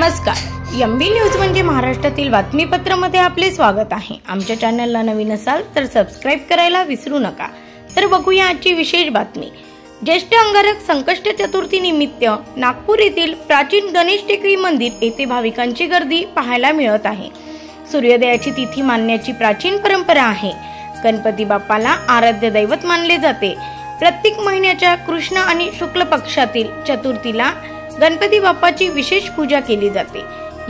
नमस्कार, MB news म्हणजे महाराष्ट्रातील बातमीपत्रामध्ये आपले स्वागत आहे। आमच्या चॅनलला नवीन असाल तर सबस्क्राइब करायला विसरू नका। तर बघूया आजची विशेष बातमी। ज्येष्ठ अंगारक संकष्ट चतुर्थी निमित्त नागपूर येथील प्राचीन गणेश टेकडी मंदिर येथे भाविकांची गर्दी पाहायला मिळत आहे। सूर्योदयाची तिथी मानण्याची प्राचीन परंपरा आहे। गणपती बाप्पाला आराध्य दैवत मानले जाते। प्रत्येक महिन्याच्या कृष्ण आणि शुक्ल पक्षातील चतुर्थीला गणपती बाप्पाची विशेष पूजा केली जाते।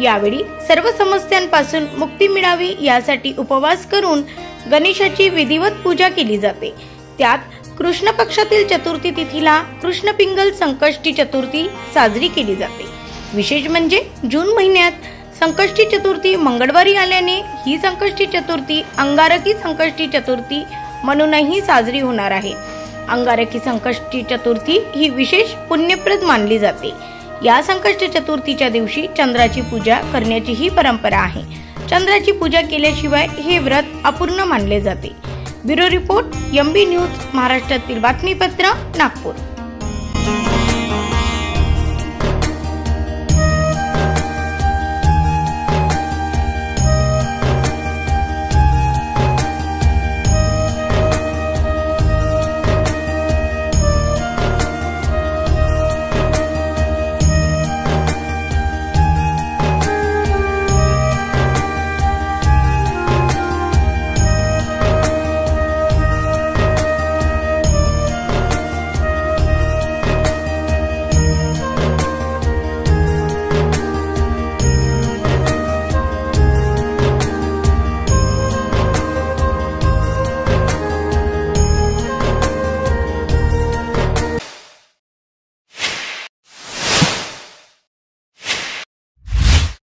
यावेळी सर्व समस्यांपासून मुक्ती मिळावी यासाठी उपवास करून गणेशाची विधिवत पूजा केली जाते। त्यात कृष्ण पक्षातील चतुर्थी तिथीला कृष्ण पिंगल संकष्टी चतुर्थी साजरी केली जाते। विशेष म्हणजे जून महिन्यात संकष्टी चतुर्थी मंगळवारी आल्याने ही संकष्टी चतुर्थी अंगारकी संकष्टी चतुर्थी म्हणूनही साजरी होणार आहे। अंगारकी संकष्टी चतुर्थी ही विशेष पुण्यप्रद मानली जाते। या संकष्ट चतुर्थीच्या दिवशी चंद्राची पूजा करण्याची ही परंपरा आहे। चंद्राची पूजा केल्याशिवाय हे व्रत अपूर्ण मानले जाते। ब्युरो रिपोर्ट, एमबी न्यूज, महाराष्ट्रातील बातमीपत्र, नागपूर।